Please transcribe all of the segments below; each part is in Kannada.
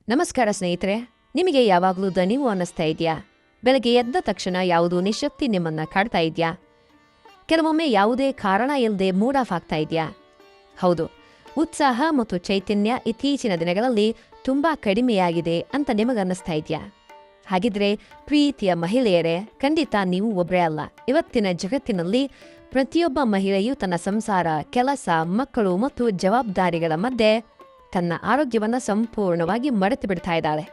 ನಮಸ್ಕಾರ ಸ್ನೇಹಿತರೆ. ನಿಮಗೆ ಯಾವಾಗಲೂ ದಣಿವು ಅನ್ನಿಸ್ತಾ ಇದೆಯಾ? ಬೆಳಗ್ಗೆ ಎದ್ದ ತಕ್ಷಣ ಯಾವುದೋ ನಿಶಕ್ತಿ ನಿಮ್ಮನ್ನ ಕಾಡ್ತಾ ಇದೆಯಾ? ಕೆಲವೊಮ್ಮೆ ಯಾವುದೇ ಕಾರಣ ಇಲ್ಲದೆ ಮೂಡ್ ಆಫ್ ಆಗ್ತಾ ಇದೆಯಾ? ಹೌದು, ಉತ್ಸಾಹ ಮತ್ತು ಚೈತನ್ಯ ಇತ್ತೀಚಿನ ದಿನಗಳಲ್ಲಿ ತುಂಬಾ ಕಡಿಮೆಯಾಗಿದೆ ಅಂತ ನಿಮಗನ್ನಿಸ್ತಾ ಇದೆಯಾ? ಹಾಗಿದ್ರೆ ಪ್ರೀತಿಯ ಮಹಿಳೆಯರೇ, ಖಂಡಿತ ನೀವು ಒಬ್ಬರೇ ಅಲ್ಲ. ಇವತ್ತಿನ ಜಗತ್ತಿನಲ್ಲಿ ಪ್ರತಿಯೊಬ್ಬ ಮಹಿಳೆಯೂ ತನ್ನ ಸಂಸಾರ, ಕೆಲಸ, ಮಕ್ಕಳು ಮತ್ತು ಜವಾಬ್ದಾರಿಗಳ ಮಧ್ಯೆ ತನ್ನ ಆರೋಗ್ಯವನ್ನು ಸಂಪೂರ್ಣವಾಗಿ ಮರೆತು ಬಿಡ್ತಾ ಇದ್ದಾಳೆ.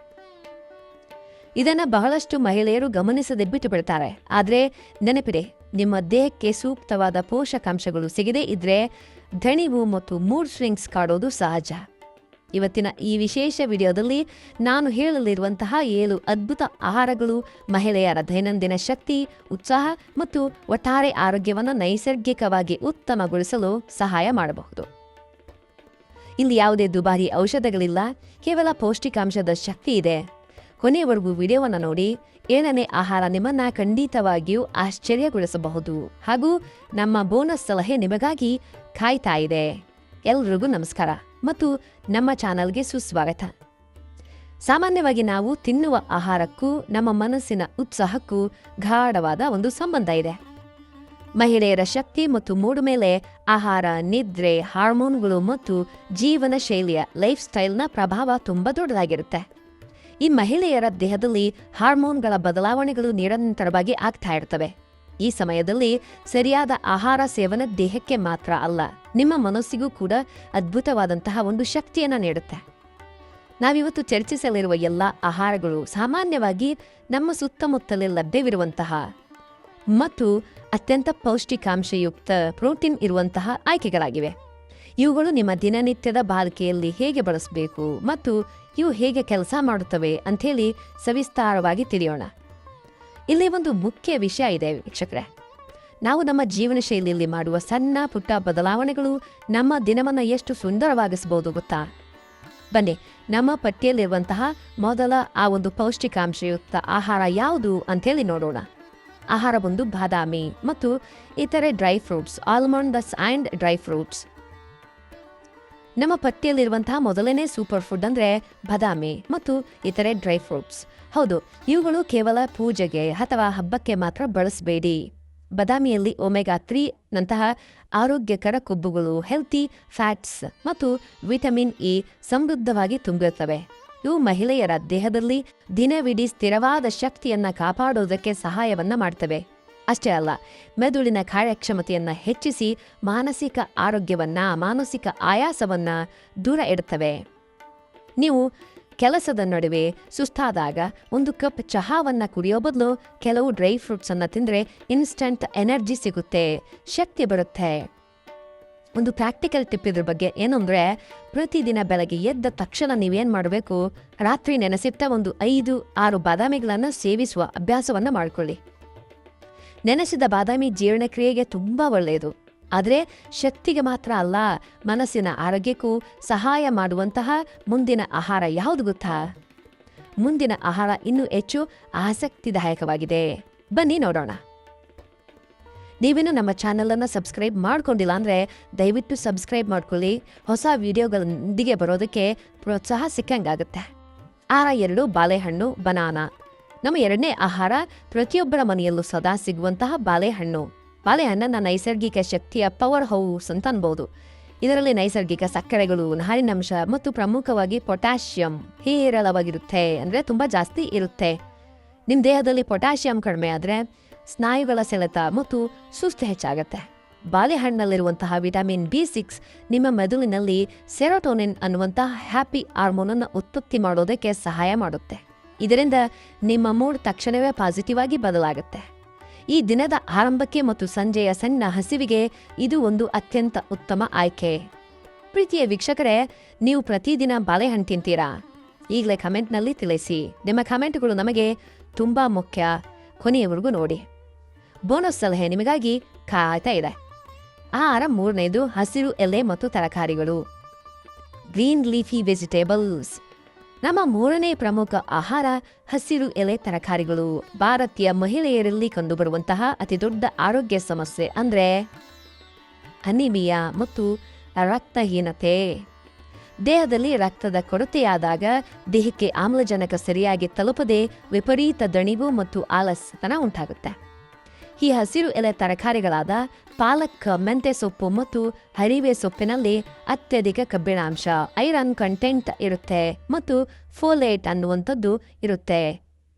ಇದನ್ನು ಬಹಳಷ್ಟು ಮಹಿಳೆಯರು ಗಮನಿಸದೆ ಬಿಟ್ಟು ಬಿಡ್ತಾರೆ. ಆದರೆ ನೆನಪಿದೆ, ನಿಮ್ಮ ದೇಹಕ್ಕೆ ಸೂಕ್ತವಾದ ಪೋಷಕಾಂಶಗಳು ಸಿಗದೇ ಇದ್ರೆ ದಣಿವು ಮತ್ತು ಮೂಡ್ ಸ್ವಿಂಗ್ಸ್ ಕಾಡೋದು ಸಹಜ. ಇವತ್ತಿನ ಈ ವಿಶೇಷ ವಿಡಿಯೋದಲ್ಲಿ ನಾನು ಹೇಳಲಿರುವಂತಹ 7 ಅದ್ಭುತ ಆಹಾರಗಳು ಮಹಿಳೆಯರ ದೈನಂದಿನ ಶಕ್ತಿ, ಉತ್ಸಾಹ ಮತ್ತು ಒಟ್ಟಾರೆ ಆರೋಗ್ಯವನ್ನು ನೈಸರ್ಗಿಕವಾಗಿ ಉತ್ತಮಗೊಳಿಸಲು ಸಹಾಯ ಮಾಡಬಹುದು. ಇಲ್ಲಿ ಯಾವುದೇ ದುಬಾರಿ ಔಷಧಗಳಿಲ್ಲ, ಕೇವಲ ಪೌಷ್ಟಿಕಾಂಶದ ಶಕ್ತಿ ಇದೆ. ಕೊನೆಯವರೆಗೂ ವಿಡಿಯೋವನ್ನು ನೋಡಿ. 7ನೇ ಆಹಾರ ನಿಮ್ಮನ್ನ ಖಂಡಿತವಾಗಿಯೂ ಆಶ್ಚರ್ಯಗೊಳಿಸಬಹುದು. ಹಾಗೂ ನಮ್ಮ ಬೋನಸ್ ಸಲಹೆ ನಿಮಗಾಗಿ ಕಾಯ್ತಾ ಇದೆ. ಎಲ್ರಿಗೂ ನಮಸ್ಕಾರ ಮತ್ತು ನಮ್ಮ ಚಾನಲ್ಗೆ ಸುಸ್ವಾಗತ. ಸಾಮಾನ್ಯವಾಗಿ ನಾವು ತಿನ್ನುವ ಆಹಾರಕ್ಕೂ ನಮ್ಮ ಮನಸ್ಸಿನ ಉತ್ಸಾಹಕ್ಕೂ ಗಾಢವಾದ ಒಂದು ಸಂಬಂಧ ಇದೆ. ಮಹಿಳೆಯರ ಶಕ್ತಿ ಮತ್ತು ಮೂಡ್ ಮೇಲೆ ಆಹಾರ, ನಿದ್ರೆ, ಹಾರ್ಮೋನ್ಗಳು ಮತ್ತು ಜೀವನ ಶೈಲಿಯ ಲೈಫ್ ಸ್ಟೈಲ್ನ ಪ್ರಭಾವ ತುಂಬ ದೊಡ್ಡದಾಗಿರುತ್ತೆ. ಈ ಮಹಿಳೆಯರ ದೇಹದಲ್ಲಿ ಹಾರ್ಮೋನ್ಗಳ ಬದಲಾವಣೆಗಳು ನಿರಂತರವಾಗಿ ಆಗ್ತಾ ಇರ್ತವೆ. ಈ ಸಮಯದಲ್ಲಿ ಸರಿಯಾದ ಆಹಾರ ಸೇವನೆ ದೇಹಕ್ಕೆ ಮಾತ್ರ ಅಲ್ಲ, ನಿಮ್ಮ ಮನಸ್ಸಿಗೂ ಕೂಡ ಅದ್ಭುತವಾದಂತಹ ಒಂದು ಶಕ್ತಿಯನ್ನು ನೀಡುತ್ತೆ. ನಾವಿವತ್ತು ಚರ್ಚಿಸಲಿರುವ ಎಲ್ಲ ಆಹಾರಗಳು ಸಾಮಾನ್ಯವಾಗಿ ನಮ್ಮ ಸುತ್ತಮುತ್ತಲೇ ಲಭ್ಯವಿರುವಂತಹ ಮತ್ತು ಅತ್ಯಂತ ಪೌಷ್ಟಿಕಾಂಶಯುಕ್ತ ಪ್ರೋಟೀನ್ ಇರುವಂತಹ ಆಯ್ಕೆಗಳಾಗಿವೆ. ಇವುಗಳು ನಿಮ್ಮ ದಿನನಿತ್ಯದ ಬಾಳಿಕೆಯಲ್ಲಿ ಹೇಗೆ ಬಳಸಬೇಕು ಮತ್ತು ಇವು ಹೇಗೆ ಕೆಲಸ ಮಾಡುತ್ತವೆ ಅಂಥೇಳಿ ಸವಿಸ್ತಾರವಾಗಿ ತಿಳಿಯೋಣ. ಇಲ್ಲಿ ಒಂದು ಮುಖ್ಯ ವಿಷಯ ಇದೆ ವೀಕ್ಷಕರೇ. ನಾವು ನಮ್ಮ ಜೀವನ ಶೈಲಿಯಲ್ಲಿ ಮಾಡುವ ಸಣ್ಣ ಪುಟ್ಟ ಬದಲಾವಣೆಗಳು ನಮ್ಮ ದಿನವನ್ನು ಎಷ್ಟು ಸುಂದರವಾಗಿಸಬಹುದು ಗೊತ್ತಾ? ಬನ್ನಿ, ನಮ್ಮ ಪಟ್ಟಿಯಲ್ಲಿರುವಂತಹ ಮೊದಲ ಆ ಒಂದು ಪೌಷ್ಟಿಕಾಂಶಯುಕ್ತ ಆಹಾರ ಯಾವುದು ಅಂಥೇಳಿ ನೋಡೋಣ. ಆಹಾರ ಒಂದು ಬಾದಾಮಿ ಮತ್ತು ಇತರೆ dry fruits, almonds and dry fruits. ನಮ್ಮ ಪಟ್ಟಿಯಲ್ಲಿರುವಂತಹ ಮೊದಲನೇ ಸೂಪರ್ ಫುಡ್ ಅಂದರೆ ಬಾದಾಮಿ ಮತ್ತು ಇತರೆ ಡ್ರೈ ಫ್ರೂಟ್ಸ್. ಹೌದು, ಇವುಗಳು ಕೇವಲ ಪೂಜೆಗೆ ಅಥವಾ ಹಬ್ಬಕ್ಕೆ ಮಾತ್ರ ಬಳಸಬೇಡಿ. ಬಾದಾಮಿಯಲ್ಲಿ ಒಮೆಗಾ 3 ನಂತಹ ಆರೋಗ್ಯಕರ ಕೊಬ್ಬುಗಳು, ಹೆಲ್ತಿ ಫ್ಯಾಟ್ಸ್ ಮತ್ತು ವಿಟಮಿನ್ ಇ ಸಮೃದ್ಧವಾಗಿ ತುಂಬಿರುತ್ತವೆ. ಇವು ಮಹಿಳೆಯರ ದೇಹದಲ್ಲಿ ದಿನವಿಡೀ ಸ್ಥಿರವಾದ ಶಕ್ತಿಯನ್ನ ಕಾಪಾಡೋದಕ್ಕೆ ಸಹಾಯವನ್ನ ಮಾಡ್ತವೆ. ಅಷ್ಟೇ ಅಲ್ಲ, ಮೆದುಳಿನ ಕಾರ್ಯಕ್ಷಮತೆಯನ್ನ ಹೆಚ್ಚಿಸಿ ಮಾನಸಿಕ ಆರೋಗ್ಯವನ್ನ, ಮಾನಸಿಕ ಆಯಾಸವನ್ನ ದೂರ ಇಡುತ್ತವೆ. ನೀವು ಕೆಲಸದ ನಡುವೆ ಸುಸ್ತಾದಾಗ ಒಂದು ಕಪ್ ಚಹಾವನ್ನ ಕುಡಿಯೋ ಬದಲು ಕೆಲವು ಡ್ರೈ ಫ್ರೂಟ್ಸ್ ಅನ್ನ ತಿಂದರೆ ಇನ್ಸ್ಟಂಟ್ ಎನರ್ಜಿ ಸಿಗುತ್ತೆ, ಶಕ್ತಿ ಬರುತ್ತೆ. ಒಂದು ಪ್ರಾಕ್ಟಿಕಲ್ ಟಿಪ್ ಇದ್ರ ಬಗ್ಗೆ ಏನು ಅಂದರೆ, ಪ್ರತಿದಿನ ಬೆಳಗ್ಗೆ ಎದ್ದ ತಕ್ಷಣ ನೀವೇನು ಮಾಡಬೇಕು, ರಾತ್ರಿ ನೆನೆಸಿಟ್ಟ ಒಂದು 5-6 ಬಾದಾಮಿಗಳನ್ನು ಸೇವಿಸುವ ಅಭ್ಯಾಸವನ್ನು ಮಾಡಿಕೊಳ್ಳಿ. ನೆನೆಸಿದ ಬಾದಾಮಿ ಜೀರ್ಣಕ್ರಿಯೆಗೆ ತುಂಬ ಒಳ್ಳೆಯದು. ಆದರೆ ಶಕ್ತಿಗೆ ಮಾತ್ರ ಅಲ್ಲ, ಮನಸ್ಸಿನ ಆರೋಗ್ಯಕ್ಕೂ ಸಹಾಯ ಮಾಡುವಂತಹ ಮುಂದಿನ ಆಹಾರ ಯಾವುದು ಗೊತ್ತಾ? ಮುಂದಿನ ಆಹಾರ ಇನ್ನೂ ಹೆಚ್ಚು ಆಸಕ್ತಿದಾಯಕವಾಗಿದೆ. ಬನ್ನಿ ನೋಡೋಣ. ನೀವೇನು ನಮ್ಮ ಚಾನಲನ್ನು ಸಬ್ಸ್ಕ್ರೈಬ್ ಮಾಡ್ಕೊಂಡಿಲ್ಲ ಅಂದರೆ ದಯವಿಟ್ಟು ಸಬ್ಸ್ಕ್ರೈಬ್ ಮಾಡ್ಕೊಳ್ಳಿ. ಹೊಸ ವಿಡಿಯೋಗಳೊಂದಿಗೆ ಬರೋದಕ್ಕೆ ಪ್ರೋತ್ಸಾಹ ಸಿಕ್ಕಂಗಾಗುತ್ತೆ. ಆಹಾರ 2 ಬಾಳೆಹಣ್ಣು, ಬನಾನಾ. ನಮ್ಮ 2ನೇ ಆಹಾರ ಪ್ರತಿಯೊಬ್ಬರ ಮನೆಯಲ್ಲೂ ಸದಾ ಸಿಗುವಂತಹ ಬಾಳೆಹಣ್ಣು. ಬಾಳೆಹಣ್ಣನ್ನು ನೈಸರ್ಗಿಕ ಶಕ್ತಿಯ ಪವರ್ ಹೌಸ್ ಅಂತ ಅನ್ಬೋದು. ಇದರಲ್ಲಿ ನೈಸರ್ಗಿಕ ಸಕ್ಕರೆಗಳು, ನಾರಿನಂಶ ಮತ್ತು ಪ್ರಮುಖವಾಗಿ ಪೊಟ್ಯಾಷಿಯಂ ಹೇರಳವಾಗಿರುತ್ತೆ, ಅಂದರೆ ತುಂಬ ಜಾಸ್ತಿ ಇರುತ್ತೆ. ನಿಮ್ಮ ದೇಹದಲ್ಲಿ ಪೊಟ್ಯಾಷಿಯಂ ಕಡಿಮೆ ಆದರೆ ಸ್ನಾಯುಗಳ ಸೆಳೆತ ಮತ್ತು ಸುಸ್ತು ಹೆಚ್ಚಾಗತ್ತೆ. ಬಾಳೆಹಣ್ಣಲ್ಲಿರುವಂತಹ ವಿಟಮಿನ್ B6 ನಿಮ್ಮ ಮೆದುಳಿನಲ್ಲಿ ಸೆರೋಟೋನಿನ್ ಅನ್ನುವಂತಹ ಹ್ಯಾಪಿ ಹಾರ್ಮೋನನ್ನು ಉತ್ಪತ್ತಿ ಮಾಡೋದಕ್ಕೆ ಸಹಾಯ ಮಾಡುತ್ತೆ. ಇದರಿಂದ ನಿಮ್ಮ ಮೂಡ್ ತಕ್ಷಣವೇ ಪಾಸಿಟಿವ್ ಆಗಿ ಬದಲಾಗುತ್ತೆ. ಈ ದಿನದ ಆರಂಭಕ್ಕೆ ಮತ್ತು ಸಂಜೆಯ ಸಣ್ಣ ಹಸಿವಿಗೆ ಇದು ಒಂದು ಅತ್ಯಂತ ಉತ್ತಮ ಆಯ್ಕೆ. ಪ್ರೀತಿಯ ವೀಕ್ಷಕರೇ, ನೀವು ಪ್ರತಿದಿನ ಬಾಳೆಹಣ್ಣು ತಿಂತೀರಾ? ಈಗಲೇ ಕಮೆಂಟ್ನಲ್ಲಿ ತಿಳಿಸಿ. ನಿಮ್ಮ ಕಮೆಂಟ್ಗಳು ನಮಗೆ ತುಂಬ ಮುಖ್ಯ. ಕೊನೆಯವರೆಗೂ ನೋಡಿ. ಬೋನಸ್ ಸಲಹೆ ನಿಮಗಾಗಿ ಕಾಯ್ತಾ ಇದೆ. ಆಹಾರ 3ನೇದು ಹಸಿರು ಎಲೆ ಮತ್ತು ತರಕಾರಿಗಳು, ಗ್ರೀನ್ ಲೀಫಿ ವೆಜಿಟೇಬಲ್ಸ್. ನಮ್ಮ 3ನೇ ಪ್ರಮುಖ ಆಹಾರ ಹಸಿರು ಎಲೆ ತರಕಾರಿಗಳು. ಭಾರತೀಯ ಮಹಿಳೆಯರಲ್ಲಿ ಕಂಡುಬರುವಂತಹ ಅತಿದೊಡ್ಡ ಆರೋಗ್ಯ ಸಮಸ್ಯೆ ಅಂದರೆ ಅನಿಮಿಯಾ ಮತ್ತು ರಕ್ತಹೀನತೆ. ದೇಹದಲ್ಲಿ ರಕ್ತದ ಕೊರತೆಯಾದಾಗ ದೇಹಕ್ಕೆ ಆಮ್ಲಜನಕ ಸರಿಯಾಗಿ ತಲುಪದೆ ವಿಪರೀತ ದಣಿವು ಮತ್ತು ಆಲಸ್ಯತನ ಉಂಟಾಗುತ್ತೆ. ಈ ಹಸಿರು ಎಲೆ ತರಕಾರಿಗಳಾದ ಪಾಲಕ್, ಮೆಂತೆ ಸೊಪ್ಪು ಮತ್ತು ಹರಿವೆ ಸೊಪ್ಪಿನಲ್ಲಿ ಅತ್ಯಧಿಕ ಕಬ್ಬಿಣಾಂಶ, ಐರನ್ ಕಂಟೆಂಟ್ ಇರುತ್ತೆ ಮತ್ತು ಫೋಲೇಟ್ ಅನ್ನುವಂಥದ್ದು ಇರುತ್ತೆ.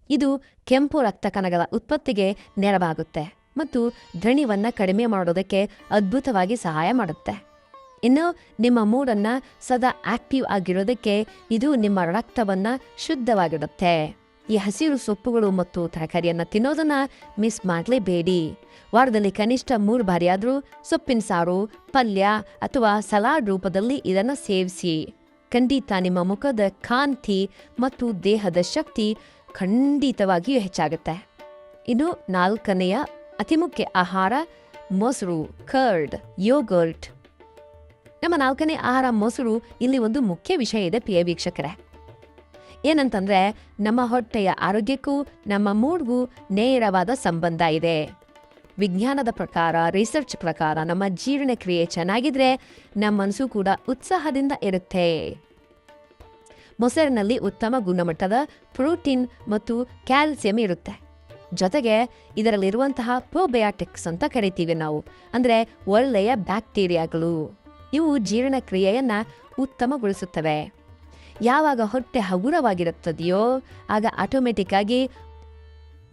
ಇದು ಕೆಂಪು ರಕ್ತ ಕಣಗಳ ಉತ್ಪತ್ತಿಗೆ ನೆರವಾಗುತ್ತೆ ಮತ್ತು ದಣಿವನ್ನು ಕಡಿಮೆ ಮಾಡೋದಕ್ಕೆ ಅದ್ಭುತವಾಗಿ ಸಹಾಯ ಮಾಡುತ್ತೆ. ಇನ್ನು ನಿಮ್ಮ ಮೂಡನ್ನು ಸದಾ ಆಕ್ಟಿವ್ ಆಗಿರೋದಕ್ಕೆ ಇದು ನಿಮ್ಮ ರಕ್ತವನ್ನು ಶುದ್ಧವಾಗಿಡುತ್ತೆ. ಈ ಹಸಿರು ಸೊಪ್ಪುಗಳು ಮತ್ತು ತರಕಾರಿಯನ್ನು ತಿನ್ನೋದನ್ನು ಮಿಸ್ ಮಾಡಲೇಬೇಡಿ. ವಾರದಲ್ಲಿ ಕನಿಷ್ಠ 3 ಬಾರಿಯಾದರೂ ಸೊಪ್ಪಿನ ಸಾರು, ಪಲ್ಯ ಅಥವಾ ಸಲಾಡ್ ರೂಪದಲ್ಲಿ ಇದನ್ನು ಸೇವಿಸಿ. ಖಂಡಿತ ನಿಮ್ಮ ಮುಖದ ಕಾಂತಿ ಮತ್ತು ದೇಹದ ಶಕ್ತಿ ಖಂಡಿತವಾಗಿಯೂ ಹೆಚ್ಚಾಗುತ್ತೆ. ಇನ್ನು 4ನೆಯ ಅತಿ ಮುಖ್ಯ ಆಹಾರ ಮೊಸರು, ಕರ್ಡ್, ಯೋಗರ್ಟ್. ನಮ್ಮ 4ನೇ ಆಹಾರ ಮೊಸರು. ಇಲ್ಲಿ ಒಂದು ಮುಖ್ಯ ವಿಷಯ ಇದೆ ಪ್ರಿಯ ವೀಕ್ಷಕರೇ. ಏನಂತಂದ್ರೆ ನಮ್ಮ ಹೊಟ್ಟೆಯ ಆರೋಗ್ಯಕ್ಕೂ ನಮ್ಮ ಮೂಡ್ಗೂ ನೇರವಾದ ಸಂಬಂಧ ಇದೆ. ವಿಜ್ಞಾನದ ಪ್ರಕಾರ, ರಿಸರ್ಚ್ ಪ್ರಕಾರ ನಮ್ಮ ಜೀರ್ಣಕ್ರಿಯೆ ಚೆನ್ನಾಗಿದ್ರೆ ನಮ್ಮ ಮನಸ್ಸು ಕೂಡ ಉತ್ಸಾಹದಿಂದ ಇರುತ್ತೆ. ಮೊಸರಿನಲ್ಲಿ ಉತ್ತಮ ಗುಣಮಟ್ಟದ ಪ್ರೋಟೀನ್ ಮತ್ತು ಕ್ಯಾಲ್ಸಿಯಂ ಇರುತ್ತೆ. ಜೊತೆಗೆ ಇದರಲ್ಲಿರುವಂತಹ ಪ್ರೋಬಯಾಟಿಕ್ಸ್ ಅಂತ ಕರಿತೀವಿ ನಾವು, ಅಂದರೆ ಒಳ್ಳೆಯ ಬ್ಯಾಕ್ಟೀರಿಯಾಗಳು. ಇವು ಜೀರ್ಣಕ್ರಿಯೆಯನ್ನು ಉತ್ತಮಗೊಳಿಸುತ್ತವೆ. ಯಾವಾಗ ಹೊಟ್ಟೆ ಹಗುರವಾಗಿರುತ್ತದೆಯೋ ಆಗ ಆಟೋಮೆಟಿಕ್ ಆಗಿ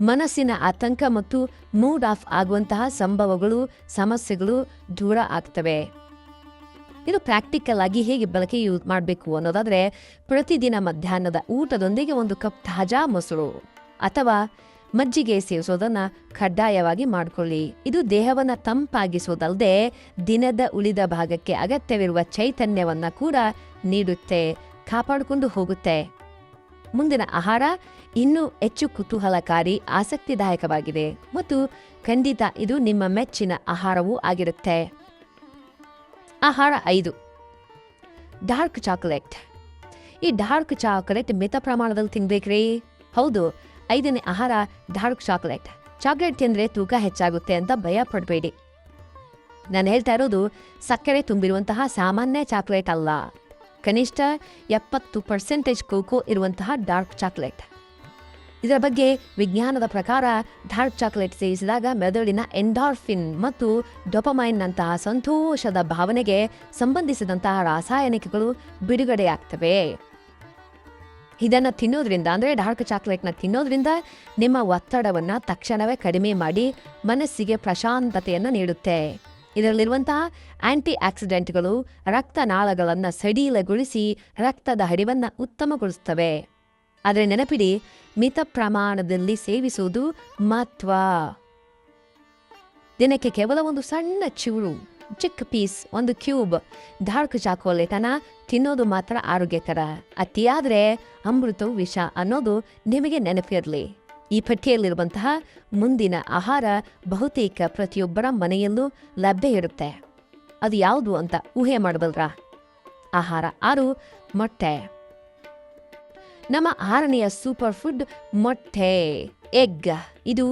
ಮನಸ್ಸಿನ ಆತಂಕ ಮತ್ತು ಮೂಡ್ ಆಫ್ ಆಗುವಂತಹ ಸಂಭವಗಳು, ಸಮಸ್ಯೆಗಳು ದೂರ ಆಗ್ತವೆ. ಇದು ಪ್ರಾಕ್ಟಿಕಲ್ ಆಗಿ ಹೇಗೆ ಬಳಕೆ ಮಾಡಬೇಕು ಅನ್ನೋದಾದರೆ, ಪ್ರತಿದಿನ ಮಧ್ಯಾಹ್ನದ ಊಟದೊಂದಿಗೆ 1 ಕಪ್ ತಾಜಾ ಮೊಸರು ಅಥವಾ ಮಜ್ಜಿಗೆ ಸೇವಿಸೋದನ್ನು ಕಡ್ಡಾಯವಾಗಿ ಮಾಡಿಕೊಳ್ಳಿ. ಇದು ದೇಹವನ್ನು ತಂಪಾಗಿಸೋದಲ್ಲದೆ ದಿನದ ಉಳಿದ ಭಾಗಕ್ಕೆ ಅಗತ್ಯವಿರುವ ಚೈತನ್ಯವನ್ನು ಕೂಡ ನೀಡುತ್ತೆ, ಕಾಪಾಡಿಕೊಂಡು ಹೋಗುತ್ತೆ. ಮುಂದಿನ ಆಹಾರ ಇನ್ನೂ ಹೆಚ್ಚು ಕುತೂಹಲಕಾರಿ, ಆಸಕ್ತಿದಾಯಕವಾಗಿದೆ ಮತ್ತು ಖಂಡಿತ ಇದು ನಿಮ್ಮ ಮೆಚ್ಚಿನ ಆಹಾರವೂ ಆಗಿರುತ್ತೆ. ಆಹಾರ 5, ಡಾರ್ಕ್ ಚಾಕೊಲೇಟ್. ಈ ಡಾರ್ಕ್ ಚಾಕೊಲೇಟ್ ಮಿತ ಪ್ರಮಾಣದಲ್ಲಿ ತಿನ್ಬೇಕ್ರಿ. ಹೌದು, 5ನೇ ಆಹಾರ ಡಾರ್ಕ್ ಚಾಕೊಲೇಟ್. ಚಾಕ್ಲೇಟ್ ತಿಂದರೆ ತೂಕ ಹೆಚ್ಚಾಗುತ್ತೆ ಅಂತ ಭಯ ಪಡಬೇಡಿ. ನಾನು ಹೇಳ್ತಾ ಇರೋದು ಸಕ್ಕರೆ ತುಂಬಿರುವಂತಹ ಸಾಮಾನ್ಯ ಚಾಕ್ಲೇಟ್ ಅಲ್ಲ, ಕನಿಷ್ಠ 70% ಕೋಕೋ ಇರುವಂತಹ ಡಾರ್ಕ್ ಚಾಕ್ಲೇಟ್. ಇದರ ಬಗ್ಗೆ ವಿಜ್ಞಾನದ ಪ್ರಕಾರ ಡಾರ್ಕ್ ಚಾಕ್ಲೇಟ್ ಸೇವಿಸಿದಾಗ ಮೆದುಳಿನ ಎಂಡಾರ್ಫಿನ್ ಮತ್ತು ಡೊಪಮೈನ್ನಂತಹ ಸಂತೋಷದ ಭಾವನೆಗೆ ಸಂಬಂಧಿಸಿದಂತಹ ರಾಸಾಯನಿಕಗಳು ಬಿಡುಗಡೆಯಾಗ್ತವೆ. ಇದನ್ನು ತಿನ್ನೋದ್ರಿಂದ, ಅಂದರೆ ಡಾರ್ಕ್ ಚಾಕ್ಲೇಟ್ನ ತಿನ್ನೋದ್ರಿಂದ ನಿಮ್ಮ ಒತ್ತಡವನ್ನು ತಕ್ಷಣವೇ ಕಡಿಮೆ ಮಾಡಿ ಮನಸ್ಸಿಗೆ ಪ್ರಶಾಂತತೆಯನ್ನು ನೀಡುತ್ತೆ. ಇದರಲ್ಲಿರುವಂತಹ ಆಂಟಿ ಆಕ್ಸಿಡೆಂಟ್ಗಳು ರಕ್ತನಾಳಗಳನ್ನು ಸಡಿಲಗೊಳಿಸಿ ರಕ್ತದ ಹರಿವನ್ನು ಉತ್ತಮಗೊಳಿಸುತ್ತವೆ. ಆದರೆ ನೆನಪಿಡಿ, ಮಿತ ಪ್ರಮಾಣದಲ್ಲಿ ಸೇವಿಸುವುದು ಮಹತ್ವ. ದಿನಕ್ಕೆ ಕೇವಲ 1 ಸಣ್ಣ ಚೂರು, ಚಿಕ್ಕ ಪೀಸ್, 1 ಕ್ಯೂಬ್ ಡಾರ್ಕ್ ಚಾಕೊಲೇಟನ್ನು ತಿನ್ನೋದು ಮಾತ್ರ ಆರೋಗ್ಯಕರ. ಅತಿಯಾದರೆ ಅಮೃತವು ವಿಷ ಅನ್ನೋದು ನಿಮಗೆ ನೆನಪಿರಲಿ. ಈ ಪಟ್ಟಿಯಲ್ಲಿರುವಂತಹ ಮುಂದಿನ ಆಹಾರ ಬಹುತೇಕ ಪ್ರತಿಯೊಬ್ಬರ ಮನೆಯಲ್ಲೂ ಲಭ್ಯ ಇರುತ್ತೆ. ಅದು ಯಾವುದು ಅಂತ ಊಹೆ ಮಾಡಬಲ್ರಾ? ಆಹಾರ 6, ಮೊಟ್ಟೆ. ನಮ್ಮ 6ನೆಯ ಸೂಪರ್ ಫುಡ್ ಮೊಟ್ಟೆ, ಎಗ್. ಇದು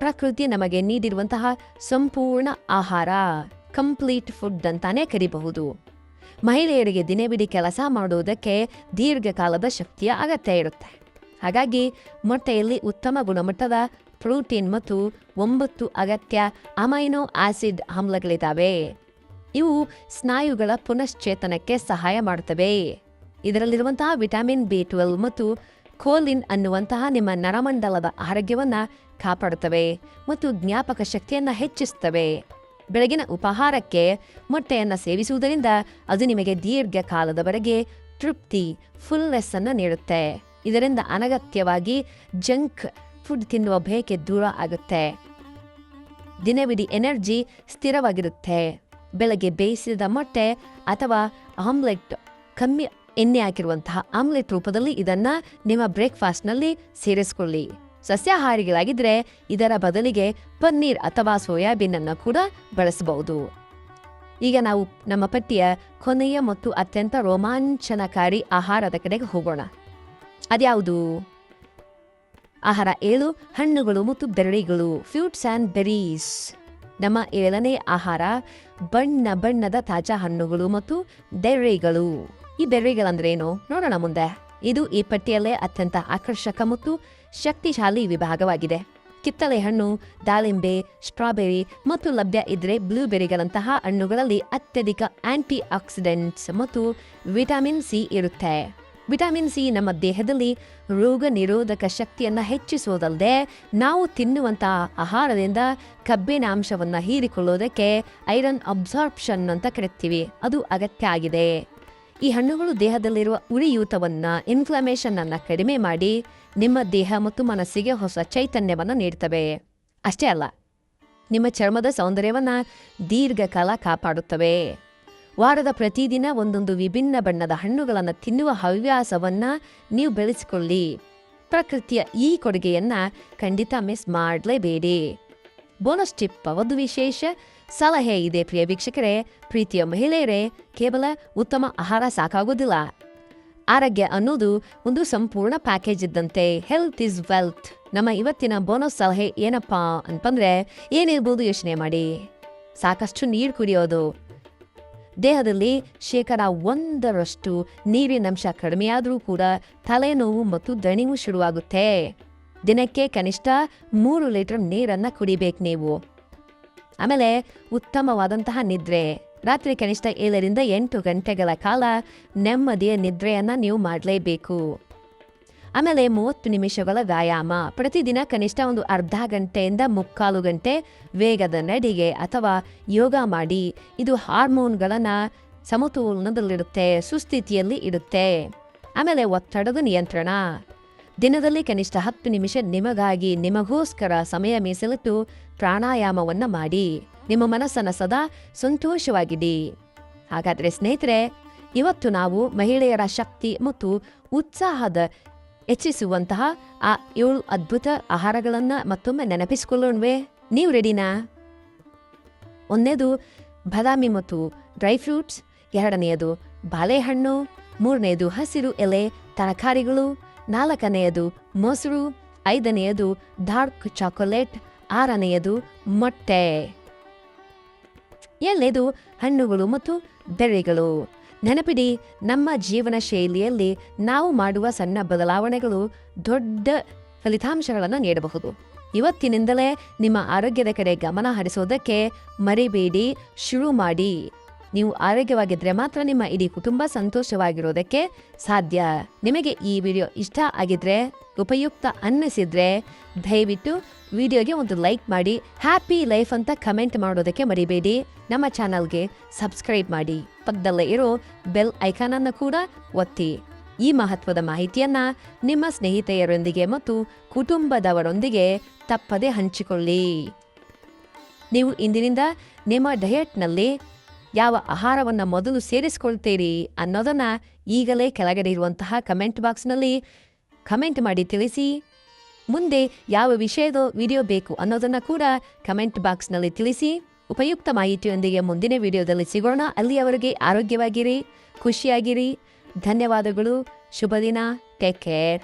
ಪ್ರಕೃತಿ ನಮಗೆ ನೀಡಿರುವಂತಹ ಸಂಪೂರ್ಣ ಆಹಾರ, ಕಂಪ್ಲೀಟ್ ಫುಡ್ ಅಂತಾನೆ ಕರಿಬಹುದು. ಮಹಿಳೆಯರಿಗೆ ದಿನವಿಡೀ ಕೆಲಸ ಮಾಡುವುದಕ್ಕೆ ದೀರ್ಘಕಾಲದ ಶಕ್ತಿಯ ಅಗತ್ಯ ಇರುತ್ತೆ. ಹಾಗಾಗಿ ಮೊಟ್ಟೆಯಲ್ಲಿ ಉತ್ತಮ ಗುಣಮಟ್ಟದ ಪ್ರೋಟೀನ್ ಮತ್ತು 9 ಅಗತ್ಯ ಅಮೈನೋ ಆಸಿಡ್ ಆಮ್ಲಗಳಿದ್ದಾವೆ. ಇವು ಸ್ನಾಯುಗಳ ಪುನಶ್ಚೇತನಕ್ಕೆ ಸಹಾಯ ಮಾಡುತ್ತವೆ. ಇದರಲ್ಲಿರುವಂತಹ ವಿಟಮಿನ್ B12 ಮತ್ತು ಕೋಲಿನ್ ಅನ್ನುವಂತಹ ನಿಮ್ಮ ನರಮಂಡಲದ ಆರೋಗ್ಯವನ್ನು ಕಾಪಾಡುತ್ತವೆ ಮತ್ತು ಜ್ಞಾಪಕ ಶಕ್ತಿಯನ್ನು ಹೆಚ್ಚಿಸುತ್ತವೆ. ಬೆಳಗಿನ ಉಪಹಾರಕ್ಕೆ ಮೊಟ್ಟೆಯನ್ನು ಸೇವಿಸುವುದರಿಂದ ಅದು ನಿಮಗೆ ದೀರ್ಘಕಾಲದವರೆಗೆ ತೃಪ್ತಿ, ಫುಲ್ನೆಸ್ ಅನ್ನು ನೀಡುತ್ತೆ. ಇದರಿಂದ ಅನಗತ್ಯವಾಗಿ ಜಂಕ್ ಫುಡ್ ತಿನ್ನುವ ಬಯಕೆ ದೂರ ಆಗುತ್ತೆ. ದಿನವಿಡೀ ಎನರ್ಜಿ ಸ್ಥಿರವಾಗಿರುತ್ತೆ. ಬೆಳಗ್ಗೆ ಬೇಯಿಸಿದ ಮೊಟ್ಟೆ ಅಥವಾ ಆಮ್ಲೆಟ್, ಕಮ್ಮಿ ಎಣ್ಣೆ ಹಾಕಿರುವಂತಹ ಆಮ್ಲೆಟ್ ರೂಪದಲ್ಲಿ ಇದನ್ನು ನಿಮ್ಮ ಬ್ರೇಕ್ಫಾಸ್ಟ್ನಲ್ಲಿ ಸೇರಿಸಿಕೊಳ್ಳಿ. ಸಸ್ಯಾಹಾರಿಗಳಾಗಿದ್ದರೆ ಇದರ ಬದಲಿಗೆ ಪನ್ನೀರ್ ಅಥವಾ ಸೋಯಾಬೀನ್ ಅನ್ನು ಕೂಡ ಬಳಸಬಹುದು. ಈಗ ನಾವು ನಮ್ಮ ಪಟ್ಟಿಯ ಕೊನೆಯ ಮತ್ತು ಅತ್ಯಂತ ರೋಮಾಂಚನಕಾರಿ ಆಹಾರದ ಕಡೆಗೆ ಹೋಗೋಣ. ಅದ್ಯಾವುದು? ಆಹಾರ 7, ಹಣ್ಣುಗಳು ಮತ್ತು ಬೆರ್ರಿಗಳು, ಫ್ರೂಟ್ಸ್ ಆ್ಯಂಡ್ ಬೆರೀಸ್. ನಮ್ಮ 7ನೇ ಆಹಾರ ಬಣ್ಣ ಬಣ್ಣದ ತಾಜಾ ಹಣ್ಣುಗಳು ಮತ್ತು ಬೆರ್ರಿಗಳು. ಈ ಬೆರ್ರಿಗಳಂದ್ರೇನು ನೋಡೋಣ ಮುಂದೆ. ಇದು ಈ ಪಟ್ಟಿಯಲ್ಲೇ ಅತ್ಯಂತ ಆಕರ್ಷಕ ಮತ್ತು ಶಕ್ತಿಶಾಲಿ ವಿಭಾಗವಾಗಿದೆ. ಕಿತ್ತಳೆ ಹಣ್ಣು, ದಾಳಿಂಬೆ, ಸ್ಟ್ರಾಬೆರಿ ಮತ್ತು ಲಭ್ಯ ಇದ್ರೆ ಬ್ಲೂಬೆರಿಗಳಂತಹ ಹಣ್ಣುಗಳಲ್ಲಿ ಅತ್ಯಧಿಕ ಆಂಟಿ ಆಕ್ಸಿಡೆಂಟ್ಸ್ ಮತ್ತು ವಿಟಮಿನ್ ಸಿ ಇರುತ್ತೆ. ವಿಟಮಿನ್ ಸಿ ನಮ್ಮ ದೇಹದಲ್ಲಿ ರೋಗ ನಿರೋಧಕ ಶಕ್ತಿಯನ್ನು ಹೆಚ್ಚಿಸುವುದಲ್ಲದೆ ನಾವು ತಿನ್ನುವಂತಹ ಆಹಾರದಿಂದ ಕಬ್ಬಿನಾಂಶವನ್ನು ಹೀರಿಕೊಳ್ಳೋದಕ್ಕೆ ಐರನ್ ಅಬ್ಸಾರ್ಪ್ಷನ್ ಅಂತ ಕರಿತೀವಿ, ಅದು ಅಗತ್ಯ ಆಗಿದೆ. ಈ ಹಣ್ಣುಗಳು ದೇಹದಲ್ಲಿರುವ ಉರಿಯೂತವನ್ನು, ಇನ್ಫ್ಲಮೇಷನ್ ಅನ್ನು ಕಡಿಮೆ ಮಾಡಿ ನಿಮ್ಮ ದೇಹ ಮತ್ತು ಮನಸ್ಸಿಗೆ ಹೊಸ ಚೈತನ್ಯವನ್ನು ನೀಡ್ತವೆ. ಅಷ್ಟೇ ಅಲ್ಲ, ನಿಮ್ಮ ಚರ್ಮದ ಸೌಂದರ್ಯವನ್ನು ದೀರ್ಘಕಾಲ ಕಾಪಾಡುತ್ತವೆ. ವಾರದ ಪ್ರತಿದಿನ ಒಂದೊಂದು ವಿಭಿನ್ನ ಬಣ್ಣದ ಹಣ್ಣುಗಳನ್ನು ತಿನ್ನುವ ಹವ್ಯಾಸವನ್ನು ನೀವು ಬೆಳೆಸಿಕೊಳ್ಳಿ. ಪ್ರಕೃತಿಯ ಈ ಕೊಡುಗೆಯನ್ನು ಖಂಡಿತ ಮಿಸ್ ಮಾಡಲೇಬೇಡಿ. ಬೋನಸ್ ಟಿಪ್, ಒಂದು ವಿಶೇಷ ಸಲಹೆ ಇದೆ ಪ್ರಿಯ ವೀಕ್ಷಕರೇ, ಪ್ರೀತಿಯ ಮಹಿಳೆಯರೇ, ಕೇವಲ ಉತ್ತಮ ಆಹಾರ ಸಾಕಾಗೋದಿಲ್ಲ. ಆರೋಗ್ಯ ಅನ್ನೋದು ಒಂದು ಸಂಪೂರ್ಣ ಪ್ಯಾಕೇಜ್ ಇದ್ದಂತೆ. Health is wealth. ನಮ್ಮ ಇವತ್ತಿನ ಬೋನಸ್ ಸಲಹೆ ಏನಪ್ಪಾ ಅಂತಂದ್ರೆ ಏನಿರ್ಬೋದು ಯೋಚನೆ ಮಾಡಿ. ಸಾಕಷ್ಟು ನೀರು ಕುಡಿಯೋದು. ದೇಹದಲ್ಲಿ 1% ನೀರಿನಂಶ ಕಡಿಮೆಯಾದರೂ ಕೂಡ ತಲೆನೋವು ಮತ್ತು ದಣಿವು ಶುರುವಾಗುತ್ತೆ. ದಿನಕ್ಕೆ ಕನಿಷ್ಠ 3 ಲೀಟರ್ ನೀರನ್ನು ಕುಡಿಬೇಕು ನೀವು. ಆಮೇಲೆ ಉತ್ತಮವಾದಂತಹ ನಿದ್ರೆ. ರಾತ್ರಿ ಕನಿಷ್ಠ 7 ರಿಂದ 8 ಗಂಟೆಗಳ ಕಾಲ ನೆಮ್ಮದಿಯ ನಿದ್ರೆಯನ್ನು ನೀವು ಮಾಡಲೇಬೇಕು. ಆಮೇಲೆ 30 ನಿಮಿಷಗಳ ವ್ಯಾಯಾಮ. ಪ್ರತಿದಿನ ಕನಿಷ್ಠ ಒಂದು ಅರ್ಧ ಗಂಟೆಯಿಂದ 3/4 ಗಂಟೆ ವೇಗದ ನಡಿಗೆ ಅಥವಾ ಯೋಗ ಮಾಡಿ. ಇದು ಹಾರ್ಮೋನ್ಗಳನ್ನು ಸಮತೋಲನದಲ್ಲಿಡುತ್ತೆ, ಸುಸ್ಥಿತಿಯಲ್ಲಿ ಇಡುತ್ತೆ. ಆಮೇಲೆ ಒತ್ತಡದ ನಿಯಂತ್ರಣ. ದಿನದಲ್ಲಿ ಕನಿಷ್ಠ 10 ನಿಮಿಷ ನಿಮಗಾಗಿ, ನಿಮಗೋಸ್ಕರ ಸಮಯ ಮೀಸಲಿಟ್ಟು ಪ್ರಾಣಾಯಾಮವನ್ನು ಮಾಡಿ. ನಿಮ್ಮ ಮನಸ್ಸನ್ನು ಸದಾ ಸಂತೋಷವಾಗಿಡಿ. ಹಾಗಾದರೆ ಸ್ನೇಹಿತರೆ, ಇವತ್ತು ನಾವು ಮಹಿಳೆಯರ ಶಕ್ತಿ ಮತ್ತು ಉತ್ಸಾಹದ ಹೆಚ್ಚಿಸುವಂತಹ ಆ 7 ಅದ್ಭುತ ಆಹಾರಗಳನ್ನು ಮತ್ತೊಮ್ಮೆ ನೆನಪಿಸಿಕೊಳ್ಳೋಣವೇ? ನೀವು ರೆಡಿನಾ? 1ನೇದು ಬಾದಾಮಿ ಮತ್ತು ಡ್ರೈ ಫ್ರೂಟ್ಸ್, 2ನೇದು ಬಾಳೆಹಣ್ಣು, 3ನೇದು ಹಸಿರು ಎಲೆ ತರಕಾರಿಗಳು, 4ನೇದು ಮೊಸರು, 5ನೇದು ಡಾರ್ಕ್ ಚಾಕೊಲೇಟ್, 6ನೇದು ಮೊಟ್ಟೆ, 7ನೇದು ಹಣ್ಣುಗಳು ಮತ್ತು ಬೆರ್ರಿಗಳು. ನೆನಪಿಡಿ, ನಮ್ಮ ಜೀವನ ಶೈಲಿಯಲ್ಲಿ ನಾವು ಮಾಡುವ ಸಣ್ಣ ಬದಲಾವಣೆಗಳು ದೊಡ್ಡ ಫಲಿತಾಂಶಗಳನ್ನು ನೀಡಬಹುದು. ಇವತ್ತಿನಿಂದಲೇ ನಿಮ್ಮ ಆರೋಗ್ಯದ ಕಡೆ ಗಮನ ಹರಿಸೋದಕ್ಕೆ ಮರಿಬೇಡಿ. ಶುರು ಮಾಡಿ. ನೀವು ಆರೋಗ್ಯವಾಗಿದ್ದರೆ ಮಾತ್ರ ನಿಮ್ಮ ಇಡೀ ಕುಟುಂಬ ಸಂತೋಷವಾಗಿರೋದಕ್ಕೆ ಸಾಧ್ಯ. ನಿಮಗೆ ಈ ವಿಡಿಯೋ ಇಷ್ಟ ಆಗಿದ್ರೆ, ಉಪಯುಕ್ತ ಅನ್ನಿಸಿದ್ರೆ ದಯವಿಟ್ಟು ವಿಡಿಯೋಗೆ ಒಂದು ಲೈಕ್ ಮಾಡಿ. ಹ್ಯಾಪಿ ಲೈಫ್ ಅಂತ ಕಮೆಂಟ್ ಮಾಡೋದಕ್ಕೆ ಮರಿಬೇಡಿ. ನಮ್ಮ ಚಾನಲ್ಗೆ ಸಬ್ಸ್ಕ್ರೈಬ್ ಮಾಡಿ. ಪಕ್ಕದಲ್ಲೇ ಇರೋ ಬೆಲ್ ಐಕಾನನ್ನು ಕೂಡ ಒತ್ತಿ. ಈ ಮಹತ್ವದ ಮಾಹಿತಿಯನ್ನು ನಿಮ್ಮ ಸ್ನೇಹಿತೆಯರೊಂದಿಗೆ ಮತ್ತು ಕುಟುಂಬದವರೊಂದಿಗೆ ತಪ್ಪದೆ ಹಂಚಿಕೊಳ್ಳಿ. ನೀವು ಇಂದಿನಿಂದ ನಿಮ್ಮ ಡಯಟ್ನಲ್ಲಿ ಯಾವ ಆಹಾರವನ್ನು ಮೊದಲು ಸೇರಿಸ್ಕೊಳ್ತೀರಿ ಅನ್ನೋದನ್ನು ಈಗಲೇ ಕೆಳಗಡೆ ಇರುವಂತಹ ಕಮೆಂಟ್ ಬಾಕ್ಸ್ನಲ್ಲಿ ಕಮೆಂಟ್ ಮಾಡಿ ತಿಳಿಸಿ. ಮುಂದೆ ಯಾವ ವಿಷಯದ ವಿಡಿಯೋ ಬೇಕು ಅನ್ನೋದನ್ನು ಕೂಡ ಕಮೆಂಟ್ ಬಾಕ್ಸ್ನಲ್ಲಿ ತಿಳಿಸಿ. ಉಪಯುಕ್ತ ಮಾಹಿತಿಯೊಂದಿಗೆ ಮುಂದಿನ ವಿಡಿಯೋದಲ್ಲಿ ಸಿಗೋಣ. ಅಲ್ಲಿಯವರೆಗೆ ಆರೋಗ್ಯವಾಗಿರಿ, ಖುಷಿಯಾಗಿರಿ. ಧನ್ಯವಾದಗಳು. ಶುಭ ದಿನ. Take care.